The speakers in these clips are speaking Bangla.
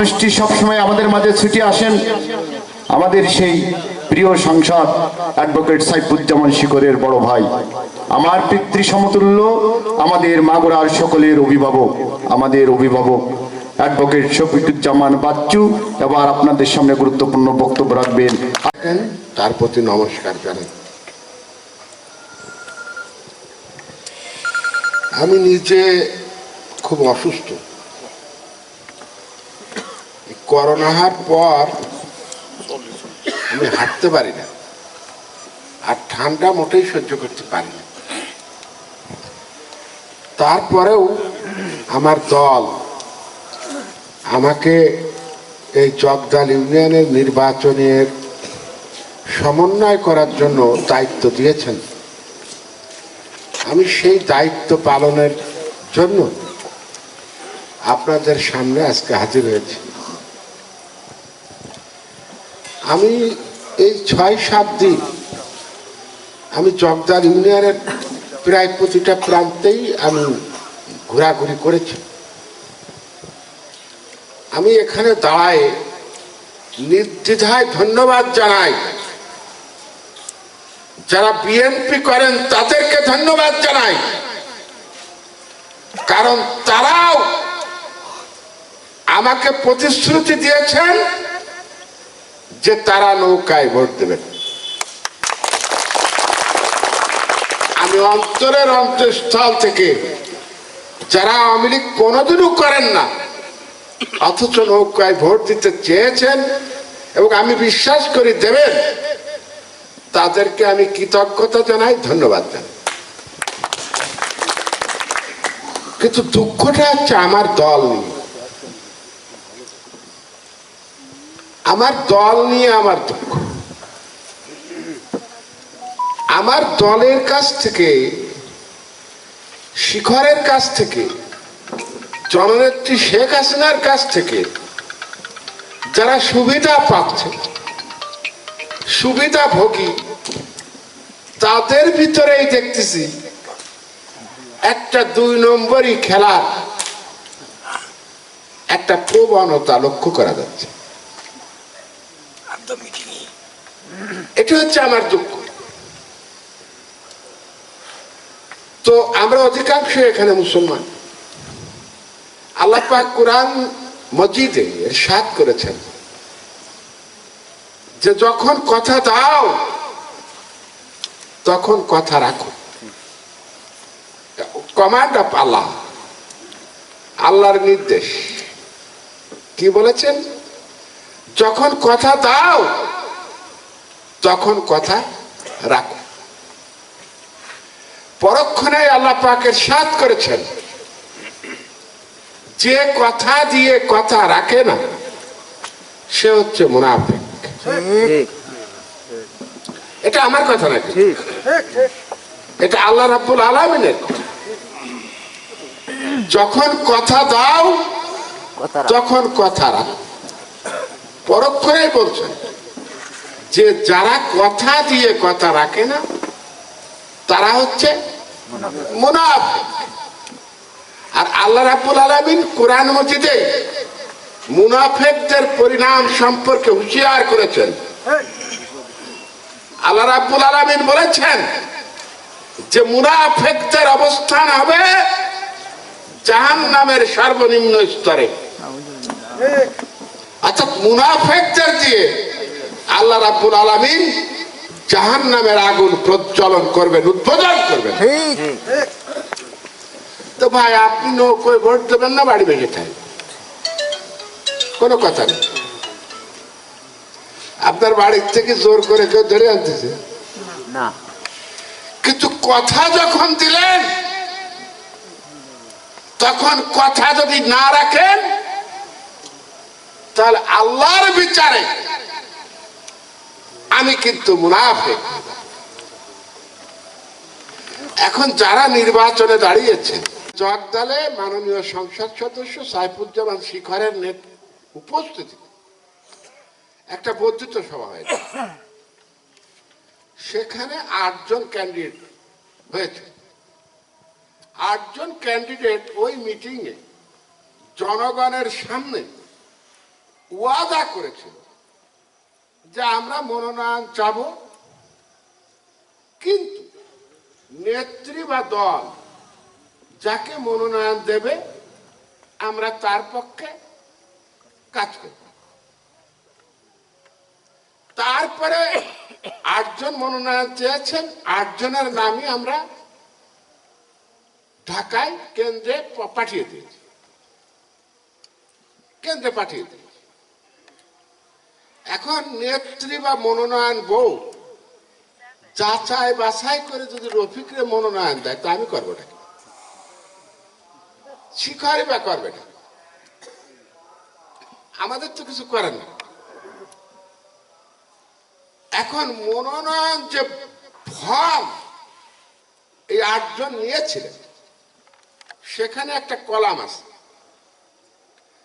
মানুষটি সবসময় আমাদের মাঝে ছুটে আসেন আমাদের সেই প্রিয় সাংসদ অ্যাডভোকেট সাইফুজ্জামান শিকরের বড় ভাই, আমার পিতৃ সমতুল্য, আমাদের মাগুরার সকলের অভিভাবক, আমাদের অভিভাবক অ্যাডভোকেট শফিকুজ্জামান বাচ্চু এবার আপনাদের সামনে গুরুত্বপূর্ণ বক্তব্য রাখবেন। তার প্রতি নমস্কার জানাই। আমি নিজে খুব অসুস্থ। করোনা হওয়ার পর আমি হাঁটতে পারি না, আর ঠান্ডা মোটেই সহ্য করতে পারি না। তারপরেও আমার দল আমাকে এই জগদাল ইউনিয়নের নির্বাচনের সমন্বয় করার জন্য দায়িত্ব দিয়েছেন। আমি সেই দায়িত্ব পালনের জন্য আপনাদের সামনে আজকে হাজির হয়েছি। আমি এই ৬-৭ দিন আমি জগদাল ইউনিয়নের প্রায় প্রতিটা প্রান্তেই আমি ঘোরাঘুরি করেছি। আমি এখানে দাঁড়ায় নির্দ্বিধায় ধন্যবাদ জানাই। যারা বিএনপি করেন তাদেরকে ধন্যবাদ জানাই, কারণ তারাও আমাকে প্রতিশ্রুতি দিয়েছেন যে তারা নৌকায় ভোট দেবেন। আমি অন্তরের অন্তঃস্থল থেকে, যারা আওয়ামী লীগ কোনোদিনও করেন না অথচ নৌকায় ভোট দিতে চেয়েছেন এবং আমি বিশ্বাস করি দেবেন, তাদেরকে আমি কৃতজ্ঞতা জানাই, ধন্যবাদ জানাই। কিন্তু দুঃখটা হচ্ছে আমার দল নিয়ে। আমার দল নিয়ে আমার দুঃখ। আমার দলের কাছ থেকে, শিখরের কাছ থেকে, জননেত্রী শেখ হাসিনার কাছ থেকে যারা সুবিধা পাচ্ছে, সুবিধাভোগী, তাদের ভিতরেই দেখতেছি একটা ২ নম্বরই খেলার একটা প্রবণতা লক্ষ্য করা যাচ্ছে। এটা হচ্ছে আমার দুঃখ। তো আমরা অধিকাংশ এখানে মুসলমান। আল্লাহ পাক কুরআন মজিদে ইরশাদ করেছেন যে যখন কথা দাও তখন কথা রাখো। কমান্ড অফ আল্লাহ, আল্লাহর নির্দেশ। কি বলেছেন? যখন কথা দাও তখন কথা রাখো। পরক্ষণে আল্লাহ পাক ইরশাদ করেছেন যে কথা দিয়ে কথা রাখে না সে হচ্ছে মুনাফিক। এটা আমার কথা নাকি? এটা আল্লাহ রাব্বুল আলামিনের কথা। যখন কথা দাও তখন কথা রাখো। পরক্ষণে বলছেন যে যারা কথা দিয়ে কথা রাখে না তারা হচ্ছে মুনাফিক। আর আল্লাহ রাব্বুল আলামিন কোরআন মজিদে মুনাফিকদের পরিণাম সম্পর্কে হুঁশিয়ার করেছেন। আল্লাহ রাব্বুল আলামিন বলেছেন যে মুনাফিকদের অবস্থান হবে জাহান্নামের সর্বনিম্ন স্তরে। অর্থাৎ মুনাফিকদের দিয়ে আল্লাহ রাব্বুল আলামিন জাহান্নামের আগুন প্রজ্বলন করবেন, উদ্বোধন করবেন। তো ভাই, আপনি নৌকোয় ভোট দেবেন না বাড়ি ভেঙে থাকবেন? কোনো কথা নেই। আপনার বাড়ির থেকে জোর করে কেউ ধরে আনতেছে না, কিন্তু কথা যখন দিলেন তখন কথা যদি না রাখেন তাহলে আল্লাহর বিচারে আমি কিন্তু মুনাফিক। এখন যারা নির্বাচনে দাঁড়িয়েছেন, জগদালে মাননীয় সংসদ সদস্য সাইফুজ্জামান শিখরের উপস্থিতি একটা বর্ধিত সভা হয়েছে। সেখানে ৮ জন ক্যান্ডিডেট হয়েছে। ৮ জন ক্যান্ডিডেট ওই মিটিংয়ে জনগণের সামনে ওয়াদা করেছিল যে আমরা মনোনয়ন চাব, কিন্তু নেত্রী বা দল যাকে মনোনয়ন দেবে আমরা তার পক্ষে কাজ করব। তারপরে 8 জন মনোনয়ন চেয়েছেন, 8 জনের নামই আমরা ঢাকায় কেন্দ্রে পাঠিয়ে দিয়েছি, কেন্দ্রে পাঠিয়ে দিয়েছি। এখন নেত্রী বা মনোনয়ন বউ যাচাই বাছাই করে যদি রফিকরে মনোনয়ন দেয় তা আমি করবো না, শিখরে বা করবে না, আমাদের তো কিছু করার না। এখন মনোনয়ন যে ফর্ম এই 8 জন নিয়েছিলেন, সেখানে একটা কলাম আছে,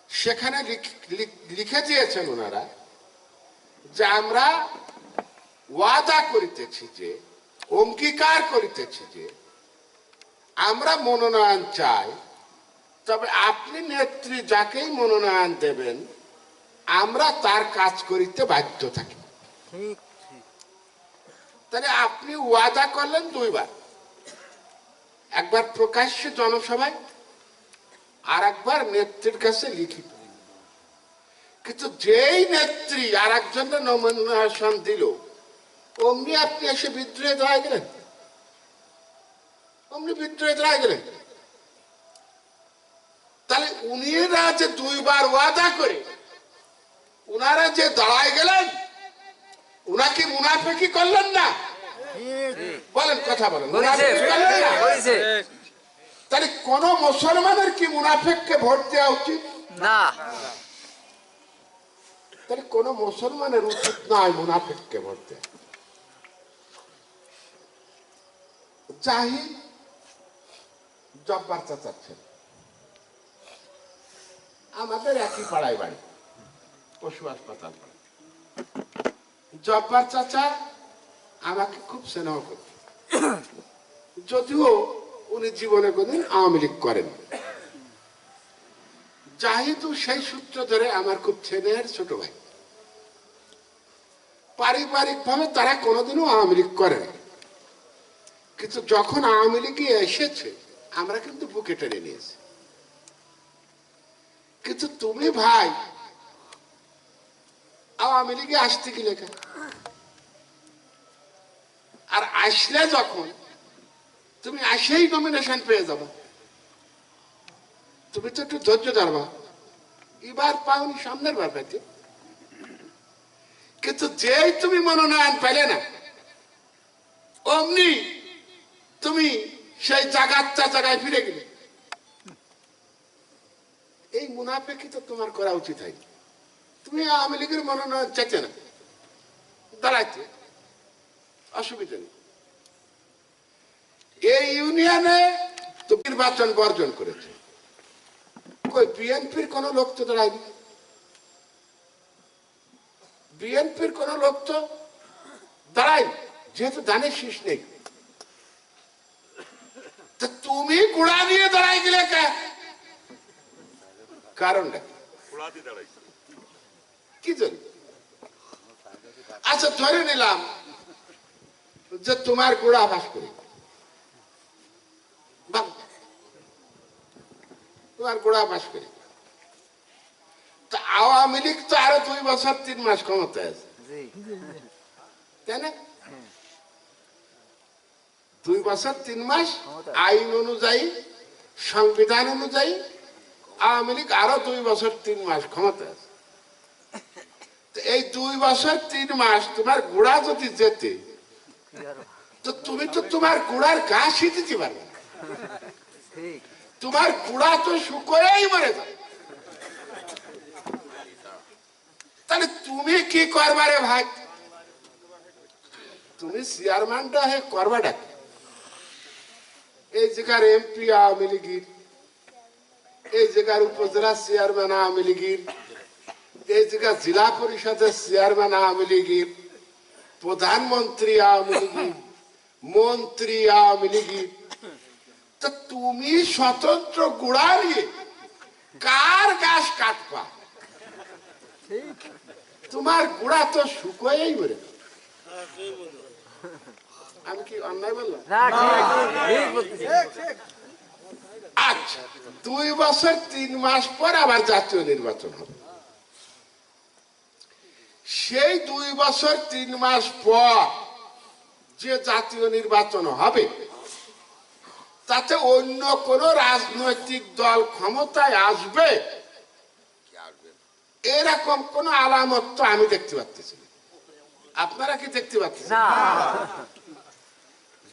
সেখানে লিখে দিয়েছেন ওনারা যে আমরা ওয়াদা করিতেছি, যে অঙ্গীকার করিতেছি যে আমরা মনোনয়ন চাই, তবে আপনি নেত্রী যাকেই মনোনয়ন দেবেন আমরা তার কাজ করিতে বাধ্য থাকি। তাহলে আপনি ওয়াদা করলেন 2 বার, একবার প্রকাশ্যে জনসভায় আর একবার নেত্রীর কাছে লিখিত। কিন্তু যেই নেত্রী আর একজনের নমিনেশন দিল অমনি আপনি এসে বিদ্রোহে দাঁড়ায় গেলেন, অমনি বিদ্রোহে দাঁড়ায় গেলেন। তাহলে উনিরা যে 2 বার ওয়াদা করে উনারা যে দাঁড়ায় গেলেন, উনাকে মুনাফেকি করলেন না? বলেন, কথা বলেন, মুনাফেকি করলেন না? তাহলে কোন মুসলমানের কি মুনাফেককে ভোট দেওয়া উচিত না? তাহলে কোন মুসলমানের উচিত নয় মুনাফেককে ভোট দেওয়া। জাহিদ জব্বার চাচার ছেলে, আমাদের একই পাড়ায় বাড়ি, পশু হাসপাতাল পাড়া। জব্বার চাচা আমাকে খুব স্নেহ করত, যদিও উনি জীবনে কোনদিন আওয়ামী লীগ করেন। জাহিদও সেই সূত্র ধরে আমার খুব ছেলের ছোট ভাই। পারিবারিক ভাবে তারা কোনোদিনও আওয়ামী লীগ করে না, কিন্তু যখন আওয়ামী লীগে এসেছে আমরা কিন্তু বুকে টেনে নিয়েছি। কিন্তু তুমি ভাই আওয়ামী লীগে আসতে কি লেখা, আর আসলে যখন তুমি আসেই নমিনেশন পেয়ে যাবে, তুমি তো একটু ধৈর্য ধরবা, এবার পাওনি সামনের বার পাইতে। কিন্তু যেই তুমি মনোনয়ন পেলে না অমনি তুমি সেই জায়গায় ফিরে গেলে। এই মুনাফেকি তো তোমার করা উচিত হয়। তুমি আওয়ামী লীগের মনোনয়ন চাইছে না, দাঁড়াইতে অসুবিধা নেই। এই ইউনিয়নে তো নির্বাচন বর্জন করেছে, কই বিএনপির কোন লোক তো দাঁড়ায়নি, বিএনপির কোন লোক তো দাঁড়ায়নি, যেহেতু ধানের শীষ নেই। তুমি গুড়া নিয়ে দাঁড়াই গেলে কারণটা কি জন্য? আচ্ছা ধরে নিলাম যে তোমার গুড়া বাস করি, তোমার গোড়া বাস করি, তা আওয়ামী লীগ তো আরো 2 বছর 3 মাস ক্ষমতায় আছে, তাই না? 2 বছর 3 মাস আইন অনুযায়ী, সংবিধান অনুযায়ী আওয়ামী লীগ আরো 2 বছর 3 মাস ক্ষমতায় আছে। এই 2 বছর 3 মাস তোমার গোড়া যদি যেতে, তো তুমি তো তোমার গোড়ার ঘাসই দিতে পারবে না, তোমার গুড়া তো শুকোয়েই মরে যাবে। তাহলে তুমি কি করবারে ভাই? তুমি চেয়ারম্যানটা হে করবাটা, এই জায়গার এমপি আওয়ামী লীগের, এই জায়গার উপজেলা চেয়ারম্যান আওয়ামী লীগের, এই জায়গার জেলা পরিষদের চেয়ারম্যান আওয়ামী লীগের, প্রধানমন্ত্রী আওয়ামী লীগের, মন্ত্রী আওয়ামী লীগের। তুমি স্বতন্ত্র গুড়া নিয়ে কার গাছ কাটবা? তোমার গুড়া তো শুকোয়েই মরে। আমি কি অন্যায় বললাম? আচ্ছা, 2 বছর 3 মাস পর আবার জাতীয় নির্বাচন হবে। সেই 2 বছর 3 মাস পর যে জাতীয় নির্বাচন হবে তাতে অন্য কোন রাজনৈতিক দল ক্ষমতায় আসবে এরকম কোন আলামত তো আমি দেখতে পাচ্ছি না। আপনারা কি দেখতে পাচ্ছেন?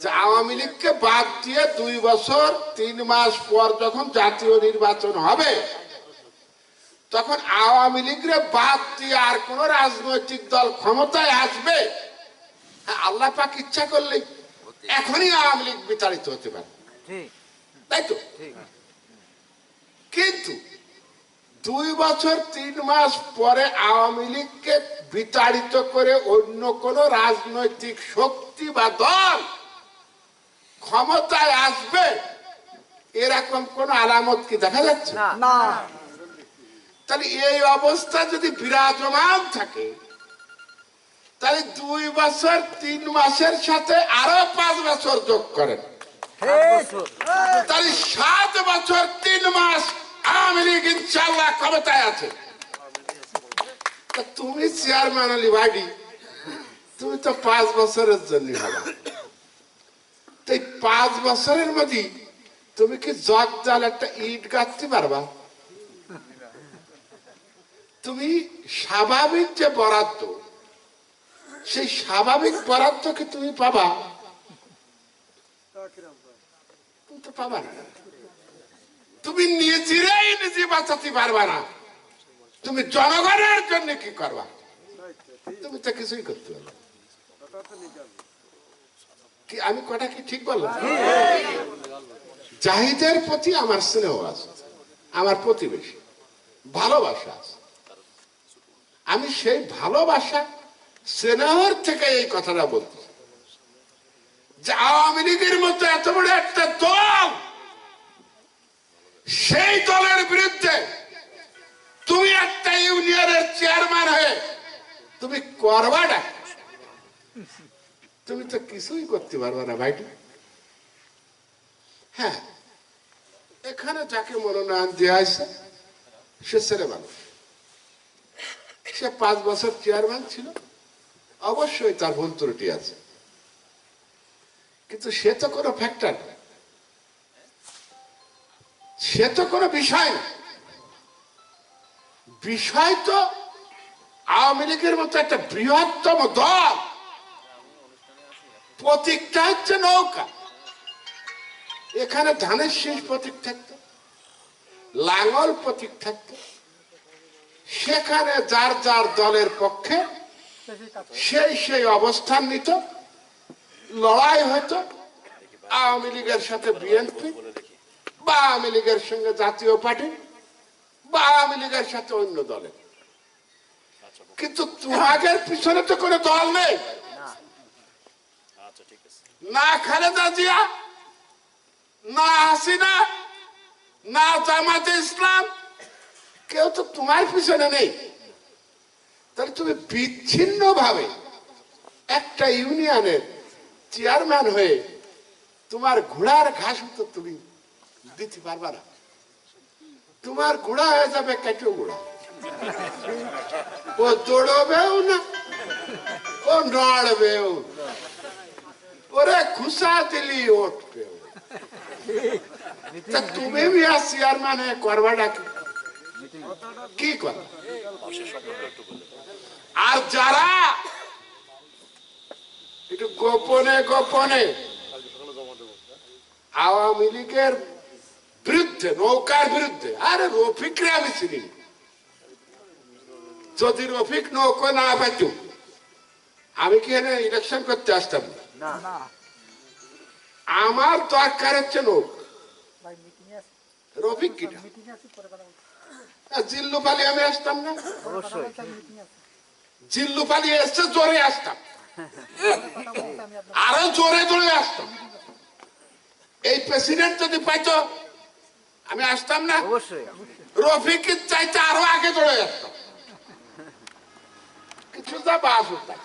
যে আওয়ামী লীগকে বাদ দিয়ে 2 বছর 3 মাস পর যখন জাতীয় নির্বাচন হবে তখন আওয়ামী লীগরে বাদ দিয়ে আর কোন রাজনৈতিক দল ক্ষমতায় আসবে, আল্লাহ পাক ইচ্ছা করলে এখনই আওয়ামী লীগ বিতাড়িত হতে পারে, তাই তো? কিন্তু 2 বছর 3 মাস পরে আওয়ামী লীগকে বিতাড়িত করে অন্য কোন রাজনৈতিক শক্তি বা দল ক্ষমতায় আসবে এরকম কোন আলামত কি দেখা যাচ্ছে না? তাহলে এই অবস্থা যদি বিরাজমান থাকে তাহলে 2 বছর 3 মাসের সাথে আরো 5 বছর যোগ করেন, তাহলে 7 বছর 3 মাস আওয়ামী লীগ ইনশাআল্লাহ ক্ষমতায় আছে। তুমি চেয়ারম্যান আলী ভাইডি, তুমি তো 5 বছরের জন্য হবে। 5 বছরের মধ্যে তুমি কি জগ জাল একটা ইট গাঁথতে পারবা? তুমি স্বাভাবিক যে বরাদ্দ সেই স্বাভাবিক বরাদ্দ কি তুমি পাবা? তুমি তো পাবা না। তুমি নিজেরাই নিজে বাঁচাতে পারবা না, তুমি জনগণের জন্য কি করবা? তুমি তো কিছুই করতে পারবে। কি আমি কথা কি ঠিক বললাম? জাহিদের প্রতি আমার স্নেহ আছে, আমার প্রতিবেশী ভালোবাসা আছে। আমি সেই ভালোবাসা স্নেহর থেকে এই কথাটা বলতে যে আওয়ামী লীগের মতো এত বড় একটা দল, সেই দলের বিরুদ্ধে তুমি একটা ইউনিয়নের চেয়ারম্যান হয়ে তুমি করবাটা, তুমি তো কিছুই করতে পারবে না ভাইটি। হ্যাঁ, এখানে যাকে মনোনয়ন দেওয়া হয়েছে সে ছেলে মানুষ, সে 5 বছর চেয়ারম্যান ছিল, অবশ্যই তার ভুল ত্রুটি আছে, কিন্তু সে তো কোনো ফ্যাক্টর না, সে তো কোনো বিষয় না। বিষয় তো আওয়ামী লীগের মতো একটা বৃহত্তম দল, প্রতীকটা হচ্ছে নৌকা। এখানে ধানের শীষ প্রতীক থাকতো, লাঙ্গল প্রতীক থাকতো, সেখানে যার যার দলের পক্ষে সেই অবস্থান নিত, লড়াই হতো আওয়ামী লীগের সাথে বিএনপি বা আওয়ামী লীগের সঙ্গে জাতীয় পার্টি বা আওয়ামী লীগের সাথে অন্য দলের। কিন্তু তোমাদের পিছনে তো কোনো দল নেই, না খালেদা জিয়া, না হাসিনা, না জামাতে ইসলাম, কেউ তো তোমার পিছনে নেই। তাহলে তুমি বিচ্ছিন্ন ভাবে একটা ইউনিয়নের চেয়ারম্যান হয়ে তোমার ঘোড়ার ঘাস তো তুমি দিতে পারবা না। তোমার ঘোড়া হয়ে যাবে কেটো ঘোড়া, ও দৌড়বেও না, ও নড়বেও, ওরে খুশা দিলি উঠবে। তুমি চেয়ারম্যান হয়ে করবাটা কি কর? আর যারা একটু গোপনে গোপনে আওয়ামী লীগের বিরুদ্ধে, নৌকার বিরুদ্ধে, আরে রফিকরে আমি চিনি, যদি রফিক নৌকা না পাইত আমি কি এখানে ইলেকশন করতে আসতাম না। আমার দরকার হচ্ছে নৌকা, রফিক কিনা জিল্লু পালি আমি আসতাম না, জিল্লু পালি এসছে জোরে আসতাম, আরো জোরে জোরে আসতাম। এই প্রেসিডেন্ট যদি পাইতো আমি আসতাম না, রফিকের চাইতে আরো আগে জোরে আসতাম। সুজা বাস উঠা,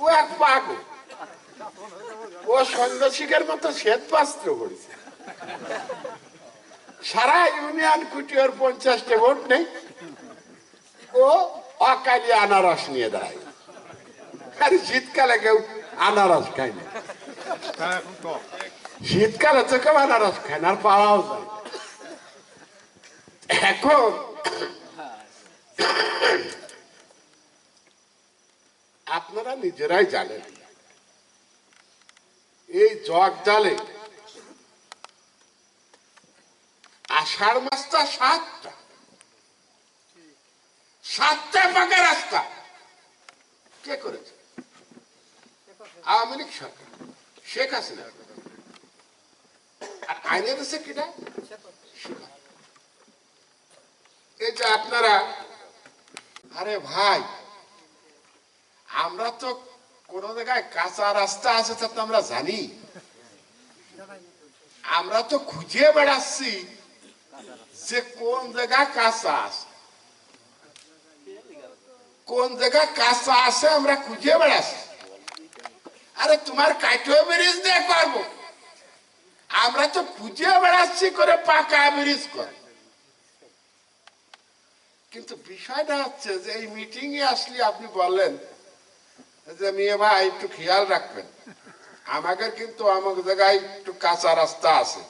ও এক পাগল, ও সন্ন্যাসিকের মতো শ্বেত বস্ত্র পড়েছে। সারা ইউনিয়ন কুটি ওর 50টা ভোট নেই, ও অকালি আনারস নিয়ে দাঁড়ায়। আর শীতকালে কেউ আনারস খায় না, শীতকালে তো কেউ আনারস খায় না, আর পাওয়াও যায়। এখন আপনারা নিজেরাই জানেন এই জগ জালে আষাঢ় মাসটা 7টা পাকা রাস্তা কে করেছে? আওয়ামী লীগ সরকার, শেখ হাসিনা। আর আইনে দিচ্ছে কিনা? এই যে আপনারা, আরে ভাই, আমরা তো কোন জায়গায় কাঁচা রাস্তা আছে তা তো আমরা জানি, আমরা তো খুঁজে বেড়াচ্ছি যে কোন জায়গা কাঁচা আছে, কোন জায়গা কাঁচা আছে আমরা খুঁজে বেড়াচ্ছি। আরে তোমার কাঠো ব্রিজ দিয়ে করবো, আমরা তো খুঁজে বেড়াচ্ছি করে পাকা ব্রিজ করে। কিন্তু বিষয়টা হচ্ছে যে এই মিটিং এ আসলে আপনি বললেন যে মেয়ে ভাই একটু খেয়াল রাখবেন, আমাদের কিন্তু আমার জায়গায় একটু কাঁচা রাস্তা আছে,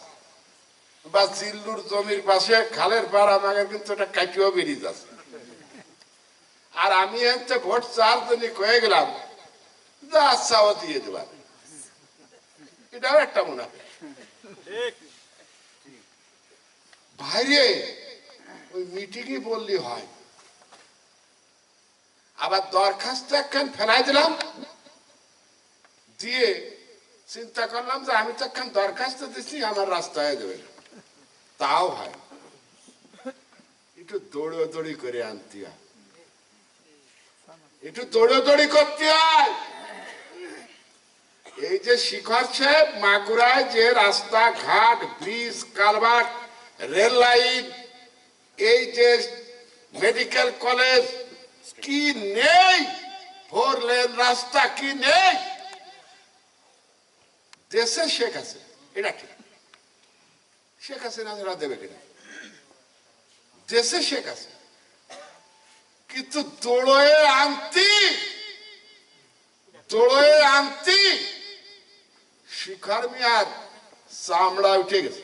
বা জিল্লুর জমির পাশে খালের পার আমাদের কিন্তু একটা কাটিও ব্রিজ আছে। আর আমি হচ্ছে ভোট 4 দিনই কয়ে গেলাম যে আচ্ছা ও দিয়ে দেবার, এটাও একটা মনে হয় বাইরে ওই মিটিংই বললি হয়। আবার দরখাস্ত একখান ফেলাই দিলাম, দিয়ে চিন্তা করলাম যে আমি তো একখান দরখাস্ত দিচ্ছি, আমার রাস্তা হয়ে যাবে, তাও হয় একটু দৌড়ি করে আনতে হয়, একটু দৌড়ি করতে হয়। এই যে শিখর সাহেব মাগুরায় যে রাস্তা ঘাট ব্রিজ কালভার্ট রেল লাইন, এই যে মেডিকেল কলেজ কি নেই, 4 লেন রাস্তা কি নেই দেশে? শেখ হাসিনা, এটা ঠিক, শেখ হাসিনা যারা দেবে কিনা দেশে শেখ হাসিনা, কিন্তু দৌড়ে আনতি শিখর মিয়ার চামড়া উঠে গেছে,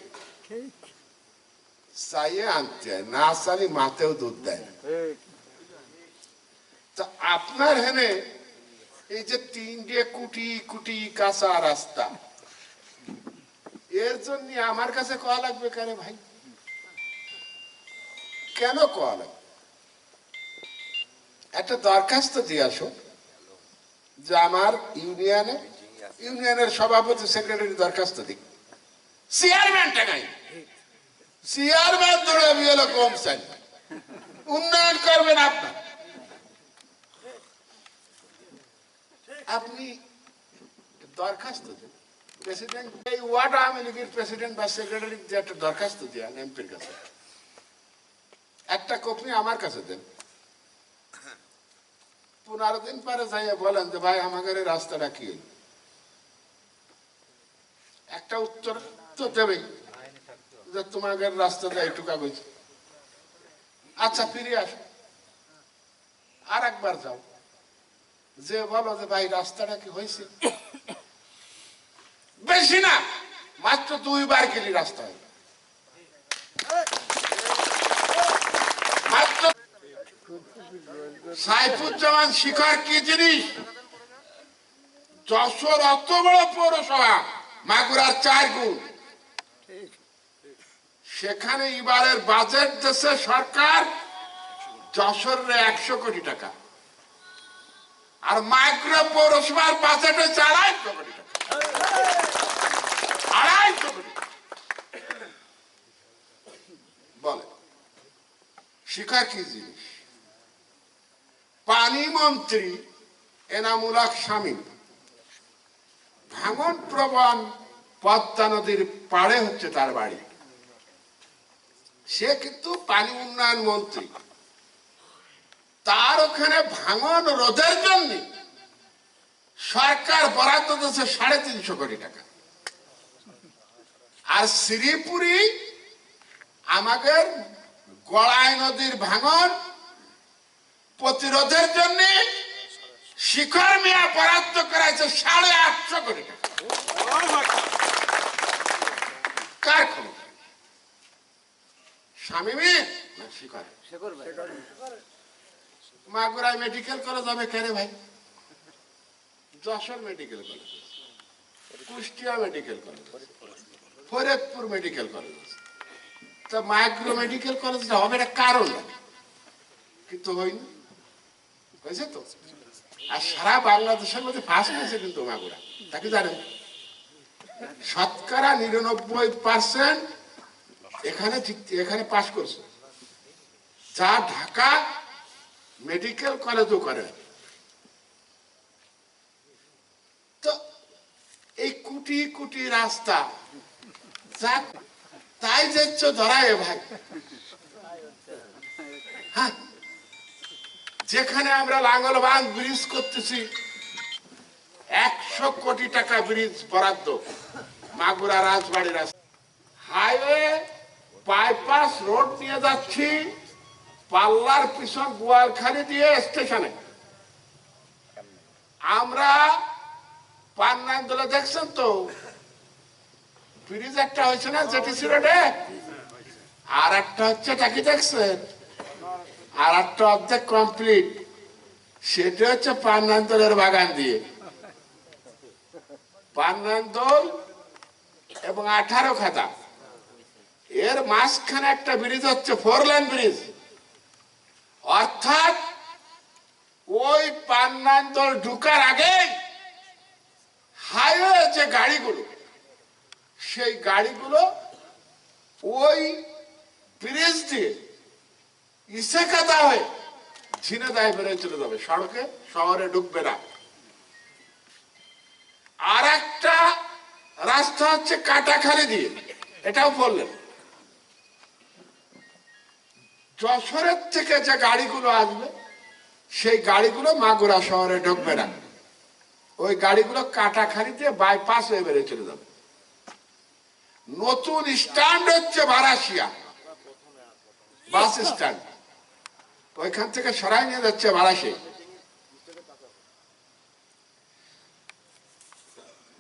চাইয়ে আনতে হয় না, চালি মাতেও দুধ দেয় না। তা আপনার হেনে এই যে 3টে কুটি কুটি কাঁচা রাস্তা, এর জন্য আমার কাছে কয়া লাগবে কেন ভাই? কেন কয়া লাগবে? একটা দরখাস্ত দিয়ে আসো যে আমার ইউনিয়নের সভাপতি সেক্রেটারি দরখাস্ত দিক, চেয়ারম্যানটা নাই, চেয়ারম্যান ধরে বিয়েলো কম চাই, উন্নয়ন করবেন আপনার, আপনি দরখাস্ত দেন প্রেসিডেন্ট, এই ওয়ার্ড আওয়ামী লীগের প্রেসিডেন্ট বা সেক্রেটারি যে একটা দরখাস্ত দেন এমপির কাছে, একটা কপি আমার কাছে দেন, 15 দিন পরে যাইয়ে বলেন যে ভাই আমাদের এই রাস্তাটা কি, একটা উত্তর তো দেবেই যে তোমাদের রাস্তাটা একটু কাগজ, আচ্ছা ফিরে আসো, আর একবার যাও, যে বলো যে ভাই রাস্তাটা কি হয়েছে, বেশি না মাত্র 2 বার গেলি রাস্তা হয়, মাত্র। সাইফুজ্জামান শিখর কি জিনিস? যশোর অত বড় পৌরসভা, মাগুরার 4 গুণ, সেখানে এবারের বাজেট দেশে সরকার যশোরের 100 কোটি টাকা, আর মাগুরা পৌরসভার বাজেট হচ্ছে 250 কোটি টাকা, 250 কোটি। বলে শিখর কি জিনিস? পানি মন্ত্রী এনামুল হক শামীম ভাঙন প্রবণ পদ্মা নদীর পাড়ে হচ্ছে তার বাড়ি, সে কিন্তু পানি উন্নয়ন মন্ত্রী, তার ওখানে ভাঙন রোধের জন্য সরকার বরাদ্দ দিয়েছে 350 কোটি টাকা। আর শ্রীপুরি আমাদের গড়াই নদীর ভাঙন প্রতিরোধের জন্য শিখর মিয়া বরাদ্দ করাইছে 850 কোটি টাকা। কার ক্ষমতা? শামীমের না শিখর? মাগুরায় মেডিকেল কলেজ হবে কেরে ভাই? Jessore medical college, Kushtia medical college, Faridpur medical college, তা মাইক্রো মেডিকেল কলেজটা হবে এটা কারণ, কিন্তু হয়নি, হয়েছে তো। আর সারা বাংলাদেশের মধ্যে ফার্স্ট হয়েছে কিন্তু মাগুরা, তাকে জানেন? শতকরা 99% এখানে পাস করছে, যা ঢাকা মেডিকেল কলেজও করে। তো এই কোটি কোটি রাস্তা যা তাই যাচ্ছ ধরায় ভাই। হ্যাঁ, যেখানে আমরা লাঙ্গলবান্ধ ব্রিজ করতেছি 100 কোটি টাকা ব্রিজ বরাদ্দ, মাগুরা রাজবাড়ি রাস্তা, হাইওয়ে বাইপাস রোড নিয়ে যাচ্ছি পাল্লার পিছন গোয়ালখালী দিয়ে স্টেশনে। আমরা পান্নান্দোলা দেখছেন তো, ব্রিজ একটা হয়েছে না জেটিসি রোডে, আর একটা হচ্ছে টাকি দেখছেন, আর একটা অর্ধেক কমপ্লিট, সেটা হচ্ছে পান্নান্দোলের বাগান দিয়ে। পান্নান্দোল এবং 18 খাতা, এর মাঝখানে একটা ব্রিজ হচ্ছে 4 লেন ব্রিজ। অর্থাৎ ওই পান্নান্দোল ঢুকার আগে হাইওয়ে যে গাড়িগুলো, সেই গাড়িগুলো ওই ব্রিজ দিয়ে ইসেকাদা হয়ে ঝিনেদায় বেড়ে চলে যাবে, সড়কে শহরে ঢুকবে না। আর একটা রাস্তা হচ্ছে কাটাখালি দিয়ে, এটাও বললেন। যশোরের থেকে যে গাড়িগুলো আসবে সেই গাড়িগুলো মাগুরা শহরে ঢুকবে না, ওই গাড়িগুলো কাটাখালি দিয়ে বাইপাস হয়ে বেড়ে চলে যাবে। নতুন স্ট্যান্ড হচ্ছে বারাসিয়া বাস স্ট্যান্ড, ওইখান থেকে সরাই নিয়ে যাচ্ছে বারাসি।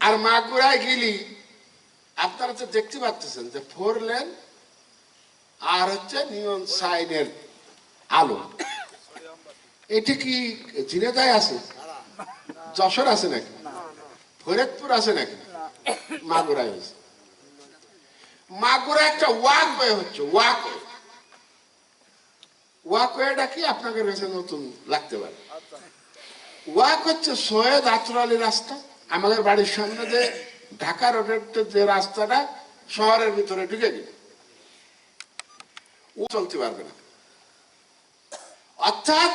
আর মাগুরায় গেলি আপনারা তো দেখতে পাচ্ছেন যে 4 লেন আর হচ্ছে নিয়ন সাইনের আলো। এটি কি ঝিনেদায় আছে, যশোর আছে নাকি, ফরিদপুর আছে নাকি? মাগুরায় হয়েছে। মাগুরা একটা ওয়াকওয়ে হচ্ছে, ওয়াকওয়েটা কি আপনাদের কাছে নতুন লাগতে পারে। ওয়াক হচ্ছে সৈয়দ আতর আলী রাস্তা, আমাদের বাড়ির সামনে যে ঢাকা রোডের যে রাস্তাটা শহরের ভিতরে ঢুকে গেল, ও চলতে পারবে না। অর্থাৎ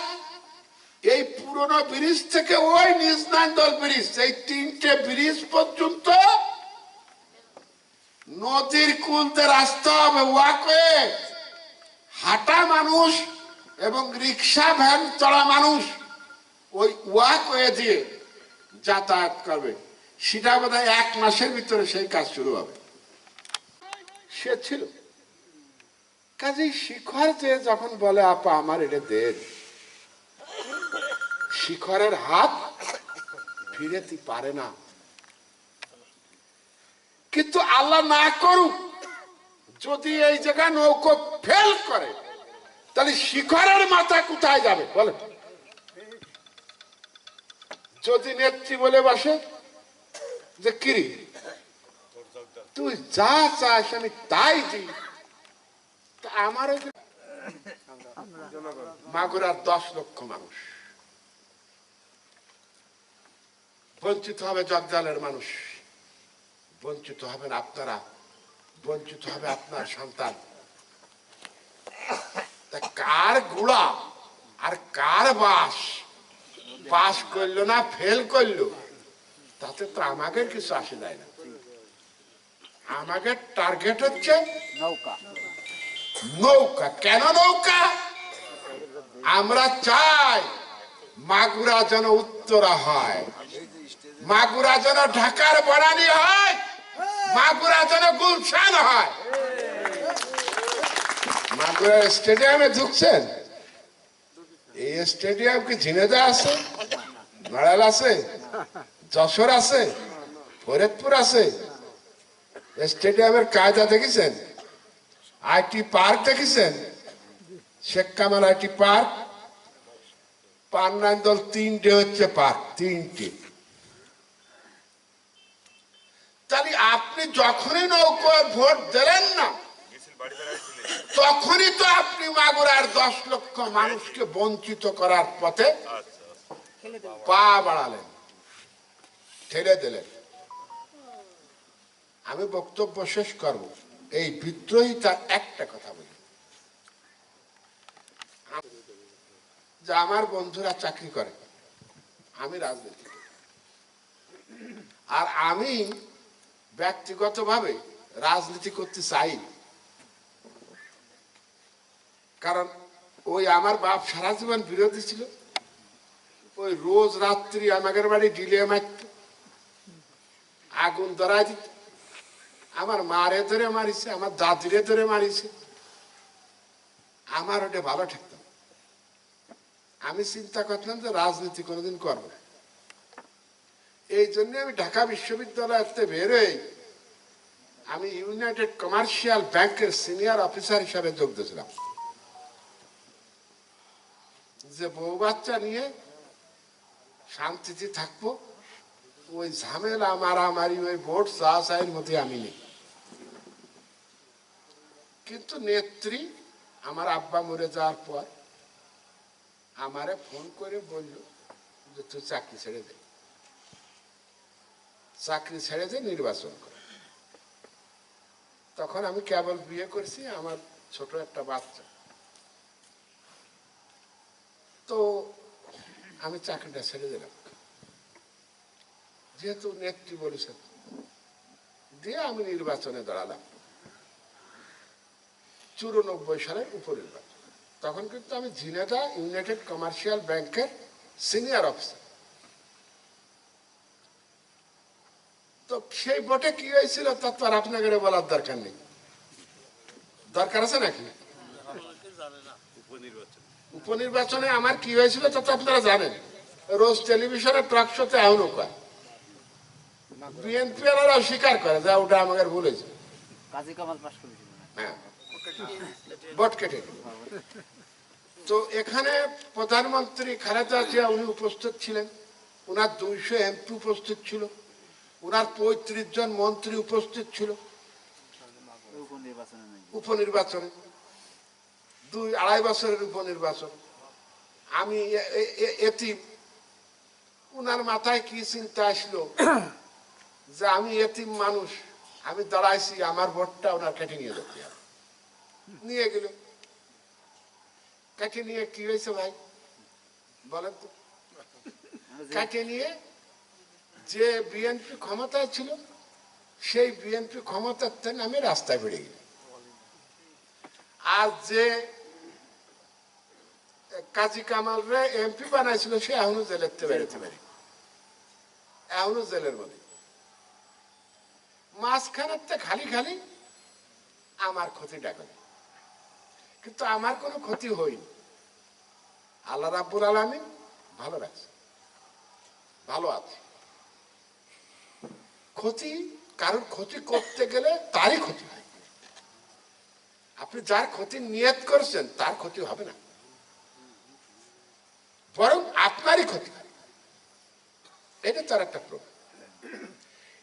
এই পুরনো ব্রিজ থেকে ওই নিজনান্দল ব্রিজ, এই 3টে ব্রিজ পর্যন্ত নদীর কুলতে রাস্তা হবে, ওয়াকওয়ে। হাঁটা মানুষ এবং রিক্সা ভ্যান চড়া মানুষ ওই ওয়াকওয়ে দিয়ে যাতায়াত করবে। সেটা বোধহয় 1 মাসের ভিতরে সেই কাজ শুরু হবে। সে ছিল কাজেই শিখর যে যখন বলে আপা আমার এটা দেন, শিখরের হাত ফিরেতে পারে না। কিন্তু আল্লাহ না করুক, যদি এই জায়গায় নৌকো ফেল করে তাহলে শিখরের মাথা কোথায় যাবে বলে? যদি নেত্রী বলে বসে যে কিরি তুই যা চাস আমি তাই দিই, আমার মাগুরার 10 লক্ষ মানুষ বঞ্চিত হবে, জগজালের মানুষ বঞ্চিত হবেন, আপনারা বঞ্চিত হবে, আপনার সন্তান। কার গুড়া আর কার পাস করলো না ফেল করলো তাতে তো আমাদের কিছু আসে যায় না। আমাদের টার্গেট হচ্ছে নৌকা। নৌকা কেন? নৌকা আমরা চাই মাগুরা যেন উত্তরা হয়, মাগুরা যেন ঢাকার বনানী হয়, মাগুরা যেন গুলশান হয়। মাগুরা স্টেডিয়ামে ঢুকছেন, এই স্টেডিয়াম কি ঝিনেদা আছে, নড়াইল আছে, যশোর আছে, ফরিদপুর আছে? স্টেডিয়ামের কায়দা দেখেছেন? আইটি পার্ক দেখেছেন? শেখ কামাল আইটি পার্ক, পান্নান দল 3টে হচ্ছে পার্ক, 3টে। তাহলে আপনি যখনই নৌকার ভোট দিলেন না, তখনই তো আপনি মাগুরার 10 লক্ষ মানুষকে বঞ্চিত করার পথে পা বাড়ালেন, ঠেলে দিলেন। আমি বক্তব্য শেষ করব, এই বিদ্রোহিতার একটা কথা বলি, যে আমার বন্ধুরা চাকরি করে, আমি রাজনীতি, আর আমি ব্যক্তিগতভাবে রাজনীতি করতে চাই, কারণ ওই আমার বাপ সারা জীবন বিরোধী ছিল। ওই রোজ রাত্রি আমাদের বাড়ি ডিলে মারত, আগুন ধরাই দিত, আমার মারে ধরে মারিছে, আমার দাদিরে ধরে মারিছে, আমার ওটা ভালো ঠেকত। আমি চিন্তা করলাম যে রাজনীতি কোনোদিন করব না। এই জন্য আমি ঢাকা বিশ্ববিদ্যালয়তে বেরোই আমি ইউনাইটেড কমার্শিয়াল ব্যাংকের সিনিয়র অফিসার হিসাবে যোগ দিয়েছিলাম, যে বউ বাচ্চা নিয়ে শান্তিতে থাকবো, ওই ঝামেলা মারামারি ওই ভোট চাষাইয়ের মধ্যে আমি নেই। কিন্তু নেত্রী আমার আব্বা মরে যাওয়ার পর আমারে ফোন করে বলল যে তুই চাকরি ছেড়ে দে, চাকরি ছেড়ে দে, নির্বাচন কর। তখন আমি কেবল বিয়ে করছি, আমার ছোট একটা বাচ্চা, তো আমি চাকরিটা ছেড়ে দিলাম, যেহেতু নেত্রী বলেছেন, দিয়ে আমি নির্বাচনে দাঁড়ালাম 94 সালের উপনির্বাচন। তখন কিন্তু আমি ঝিনেদা ইউনাইটেড কমার্শিয়াল ব্যাংকের সিনিয়র অফিসার। তো সেই ভোটে কি হয়েছিল তা তো আর আপনাকে বলার দরকার নেই, দরকার আছে নাকি? উপনির্বাচনে আমার কি হয়েছিল তা তো আপনারা জানেন, রোজ টেলিভিশনের টক শোতে এমনও কয়, বিএনপি ওরা স্বীকার করে যে ওটা আমাদের ভুল হয়েছে, হ্যাঁ ভোট কেটে। তো এখানে প্রধানমন্ত্রী খালেদা জিয়া উনি উপস্থিত ছিলেন, ওনার 200 এমপি উপস্থিত ছিল, ওনার 35 জন মন্ত্রী উপস্থিত ছিল উপনির্বাচনে, 2-2.5 বছরের উপনির্বাচন। আমি এতিম, ওনার মাথায় কি চিন্তা আসলো যে আমি এতিম মানুষ, আমি দাঁড়াইছি, আমার ভোটটা ওনার কেটে নিয়ে যেতে হবে। নিয়ে গেল, কেটে নিয়ে কি হয়েছে ভাই বলেন তো? কেটে নিয়ে যে বিএনপি ক্ষমতায় ছিল, সেই বিএনপি ক্ষমতার থেকে আমি রাস্তায় বেরিয়ে গেল। আর যে কাজী কামাল রে এমপি বানাইছিল, সে এখনো জেলের বেরোতে পারে, এখনো জেলের মধ্যে। মাঝখানের খালি খালি আমার ক্ষতিটা করে, কিন্তু আমার কোনো ক্ষতি হয়নি। আল্লাহ রাব্বুল আলামিন ভালো রাখছে, ভালো আছে। ক্ষতি, কারোর ক্ষতি করতে গেলে তারই ক্ষতি হয়। আপনি যার ক্ষতি নিয়ত করছেন তার ক্ষতি হবে না, বরং আপনারই ক্ষতি হয়। এটা তার একটা প্রভাব।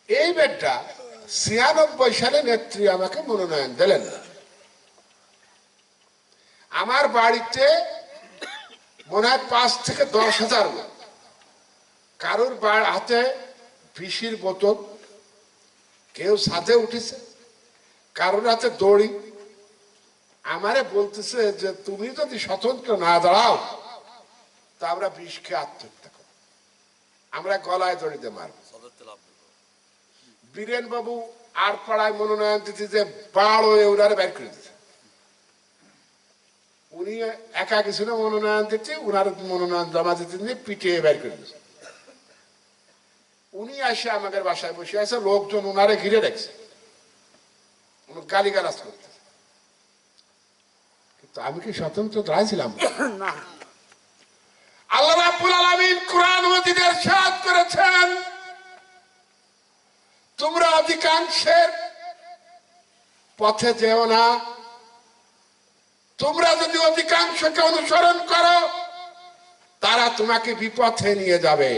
এই বেডটা 96 সালে নেত্রী আমাকে মনোনয়ন দিলেন। আমার বাড়িতে মনে হয় 5 থেকে 10 হাজার লোক, কারোর হাতে বিষের বোতল, কেউ ছাদে উঠেছে, কারোর হাতে দড়ি। আমারে বলতেছে যে তুমি যদি স্বতন্ত্র না দাঁড়াও তা আমরা বিষ খেয়ে আত্মহত্যা করব, আমরা গলায় দড়িতে মারব। বীরেন বাবু আর পাড়ায় মনোনয়ন দিতে যে বাড় হয়ে ওনারে বের করে দিচ্ছে। উনি একা কিছু না মনোনয়ন দিচ্ছে, উনার মনোনয়ন জমা দিতে নিয়ে পিটিয়ে বের করে দিচ্ছে। উনি আসে আমাদের বাসায় বসে আছে, লোকজন উনারে ঘিরে রাখছে, গালিগালাজ করতে। কিন্তু আমি কি স্বতন্ত্র দাঁড়াইছিলাম? আল্লাহ রাব্বুল আলামিন কুরআন মাজিদে ইরশাদ করেছেন, তোমরা অধিকাংশের পথে যেও না, তোমরা যদি অধিকাংশকে অনুসরণ করো তারা তোমাকে বিপথে নিয়ে যাবে।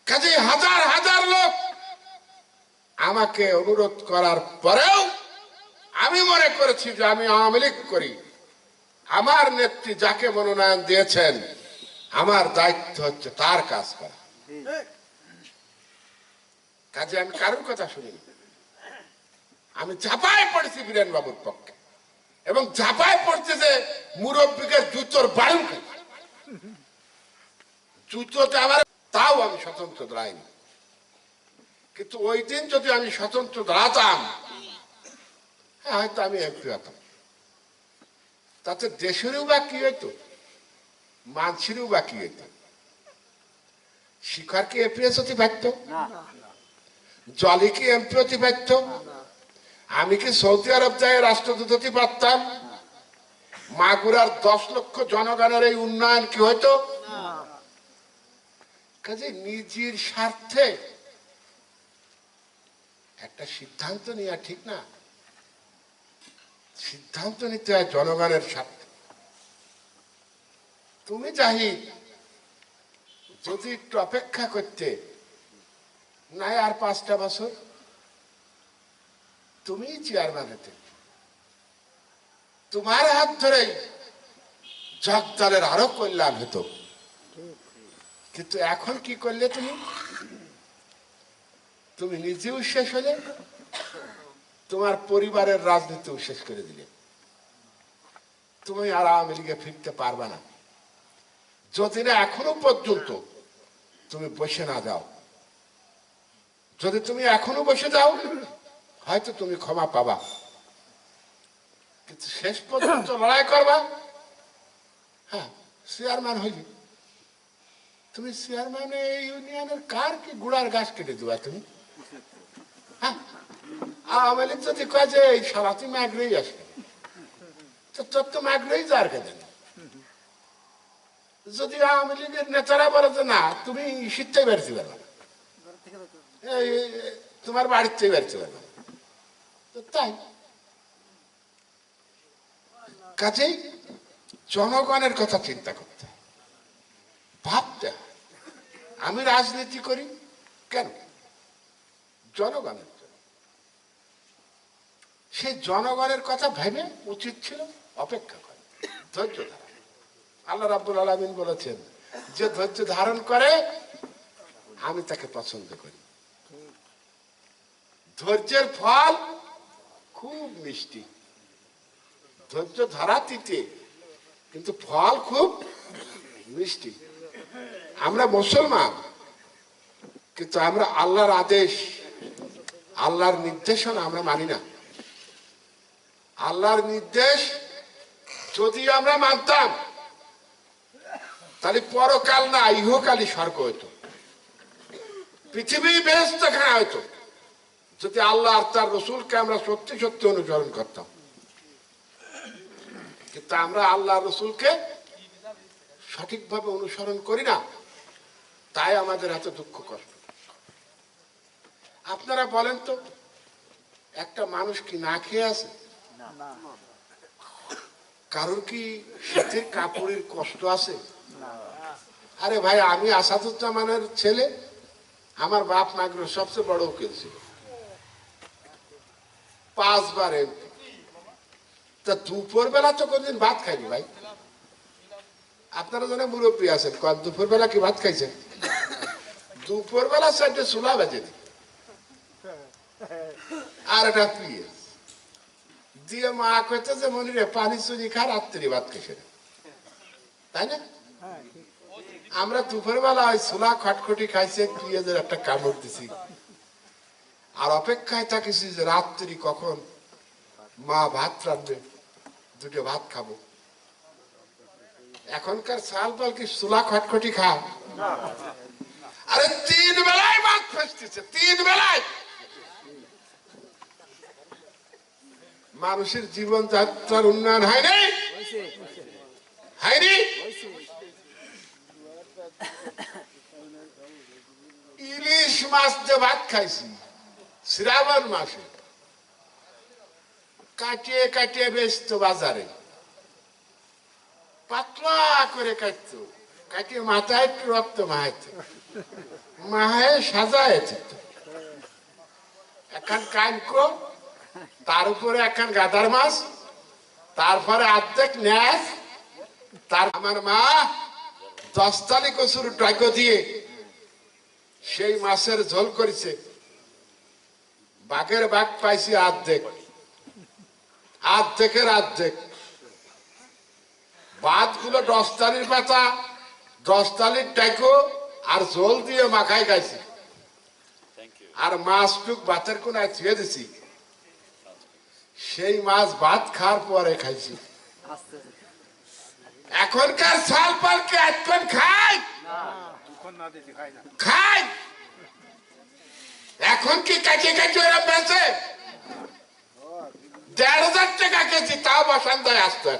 কাজে হাজার হাজার লোক আমাকে অনুরোধ করার পরেও আমি মনে করেছি যে আমি আওয়ামী লীগ করি, আমার নেত্রী যাকে মনোনয়ন দিয়েছেন আমার দায়িত্ব হচ্ছে তার কাজ করা। কাজে আমি কারোর কথা শুনিনি, আমি ঝাঁপায় পড়েছি বীরেন বাবুর পক্ষে, এবং ঝাঁপায় পড়ছে যে মুরব্বীকে জুতোর বাড়ি জুতোতে আমার, তাও আমি স্বতন্ত্র দাঁড়াইনি। কিন্তু ওই দিন যদি আমি স্বতন্ত্র দাঁড়াতাম, হয়তো আমি এমপি হতাম। তাতে দেশেরও বা কি হইতো, মানুষেরও বা কি হইতো। শিখর কি এমপিএস হতে পারত? জলি কি এমপি হতে পারত? আমি কি সৌদি আরব যাই রাষ্ট্রদূত হতে পারতাম? মাগুরার 10 লক্ষ জনগণের এই উন্নয়ন কি হইতো? কাজে নিজের স্বার্থে একটা সিদ্ধান্ত নেওয়া ঠিক না, সিদ্ধান্ত নিতে হয় জনগণের স্বার্থে। তুমি জাহিদ যদি একটু অপেক্ষা করতে নাই আর 5টা বছর, তুমি চেয়ারম্যান হতে, তোমার হাত ধরেই জগদলের আরো কল্যাণ হতো। কিন্তু এখন কি করলে তুমি? তুমি নিজেও শেষ হলে, তোমার পরিবারের রাজনীতিও শেষ করে দিলে। তুমি আর আওয়ামী লীগে ফিরতে পারবে না যদি না এখনো পর্যন্ত তুমি বসে না যাও। যদি তুমি এখনো বসে যাও হয়তো তুমি ক্ষমা পাবা, কিন্তু শেষ পর্যন্ত লড়াই করবা। হ্যাঁ, চেয়ারম্যান হইলি, তুমি চেয়ারম্যান এই ইউনিয়নের কার কি গুড়ার গাছ কেটে দিবা তুমি? হ্যাঁ, আওয়ামী লীগ যদি কয় যে এই সারা তুমি আগ্রহী আসবে, তো তোর তো আগ্রহী যার কেন? যদি আওয়ামী লীগের নেতারা বলে যে না তুমি শীতটাই বেরোতে পারবে না, তোমার বাড়িতে বেরোতে পারবে না, তো তাই। কাজেই জনগণের কথা চিন্তা করতে, ভাবতে। আমি রাজনীতি করি কেন? জনগণের জন্য। সেই জনগণের কথা ভেবে উচিত ছিল অপেক্ষা করে, ধৈর্য ধারণ। আল্লাহ রাব্বুল আলামিন বলেছেন যে ধৈর্য ধারণ করে আমি তাকে পছন্দ করি। ধৈর্যের ফল খুব মিষ্টি, ধৈর্য ধরা তিতে, কিন্তু ফল খুব মিষ্টি। আমরা মুসলমান, কিন্তু আমরা আল্লাহর আদেশ, আল্লাহর নির্দেশনা আমরা মানি না। আল্লাহর নির্দেশ যদি আমরা মানতাম তাহলে পরকাল না ইহকালই স্বর্গ হইতো, পৃথিবী বেহেশত খানা হইতো, যদি আল্লাহ আর তার রসুলকে আমরা সত্যি সত্যি অনুসরণ করতাম। কিন্তু আমরা আল্লাহ রসুলকে সঠিকভাবে অনুসরণ করি না, তাই আমাদের এত দুঃখ কষ্ট। আপনারা বলেন তো, একটা মানুষ কি না খেয়ে আছে? কারোর কি শীতের কাপড়ের কষ্ট আছে? আরে ভাই, আমি আসাদুজ্জামানের ছেলে, আমার বাপ মাগরের সবচেয়ে বড় উকিল ছিল, 5 বার এমপি। তা দুপুর বেলা তো কোনদিন ভাত খাইনি ভাই। আপনারা জানেন মুরব্বী আছেন, দুপুর বেলা কি ভাত খাইছেন? দুপুর বেলা 4টে চুলা বেজে দিই আর একটা পিঁয়াজ দিয়ে মা কইতে যে মনিরে পানি চুনি খা, রাত্রি ভাত খেয়ে, তাই না? আমরা দুপুর বেলা ওই চুলা খটখটি খাইছে, পিঁয়াজের একটা কামড় দিছি, আর অপেক্ষায় থাকিছি যে রাত্রি কখন মা ভাত রাঁধবে, দুটো ভাত খাবো। এখনকার সাল পাল কি সুলা খটখটি খাও? আরে 3 বেলায় ভাত ফেসতেছে, 3 বেলায়। মানুষের জীবন যাত্রার উন্নয়ন হয়নি, হয়নি। ইলিশ মাছ যে ভাত খাইছি শ্রাবণ মাসে, কাটিয়ে কাটিয়ে বেচতো বাজারে, পাতলা করে কাটতো, কাটিয়ে মাথায় একটু রক্ত মাহাইতো, মাহায় সাজাইছে। এখন কানকো, তার উপরে এখন গাদার মাছ, তারপরে অর্ধেক ন্যাস। তার আমার মা 10 তালি কচুর ডাইকো দিয়ে সেই মাছের ঝোল করেছে। বাঘের বাঘ পাইছি অর্ধেক, অর্ধেকের অর্ধেক। ভাত গুলো 10 তালির পাতা, 10 তালির ডাইকো আর ঝোল দিয়ে মাখাই খাইছি। আর মাছটুক ভাতের কোনায় ছুঁয়ে দিছি, সেই মাছ ভাত খাওয়ার পরে খাইছি। এখনকার সাল পালকে এখন খাই খাই, এখন কি কাছে কাছে ওরা বেঁচে? 1,500 টাকা কেজি, তাও বসন্তায় আসতে।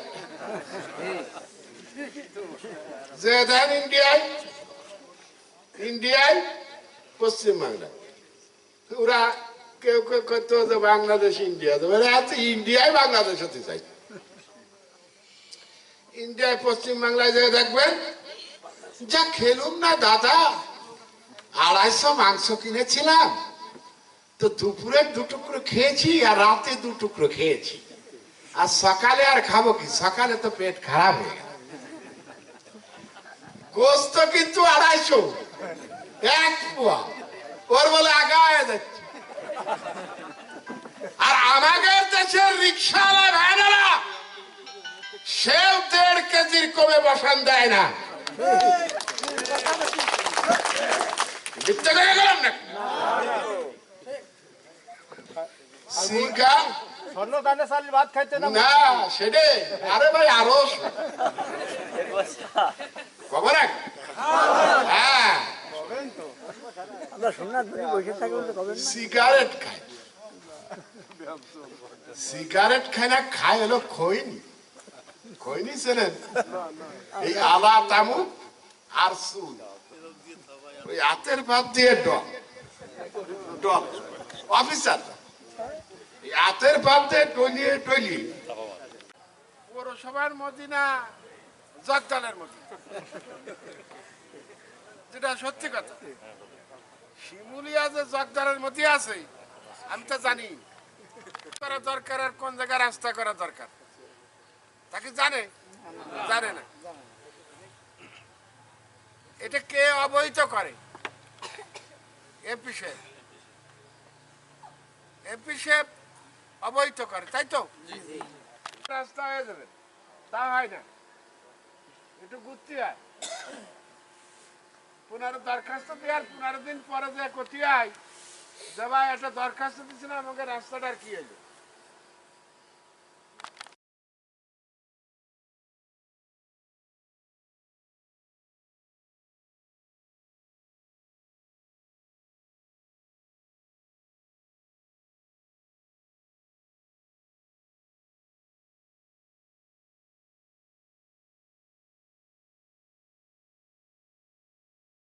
যে দেন ইন্ডিয়ায়, ইন্ডিয়ায় পশ্চিমবাংলায়, ওরা কেউ কেউ করতো যে বাংলাদেশ ইন্ডিয়া, ইন্ডিয়ায় বাংলাদেশ হতে চাই। ইন্ডিয়ায় পশ্চিম বাংলায় যে দেখবেন, যা খেলুম না দাদা, 250 মাংস কিনেছিলাম তো দুপুরে 2 টুকরো খেয়েছি আর রাতে 2 টুকরো খেয়েছি, আর সকালে আর খাবো কি? সকালে তো পেট খারাপ হয়ে গেল। গোস্ত কিন্তু 250, 1 পোয়া, ওর বলে আগায় যাচ্ছে। আর আমাদের দেশের রিক্সাওয়ালা ভাইরা সেও 1.5 কেজির কমে বসান দেয় না। মিথ্যা করে গেলাম না? না সেটাই। আরে ভাই আরো খবর, হ্যাঁ, সিগারেট খায়, সিগারেট খায় না, খায় হলো খৈনি। খৈনি চেনেন? এই আলা তামুক আর চুল, ওই হাতের ভাত দিয়ে ডল ডল অফিসার, হাতের ভাত দিয়ে টলিয়ে টলিয়ে। পৌরসভার মদিনা জগদালের মদিনা, যেটা সত্যি কথা। শিমুলিয়া যে জগদালের মধ্যে আছে, আমি তো জানি করা দরকার আর কোন জায়গায় রাস্তা করা দরকার, তাকে জানে? জানে না। এটা কে অবহিত করে? এমপি সাহেব, এমপি সাহেব অবহিত করে, তাই তো? রাস্তা হয়ে যাবে, তা হয় না, একটু ঘুরতে হয়। 15 দরখাস্ত দেওয়ার 15 দিন পরে যে ক্ষতি হয়, যে ভাই একটা দরখাস্ত দিচ্ছিলাম, আমাকে রাস্তাটার কি হলো?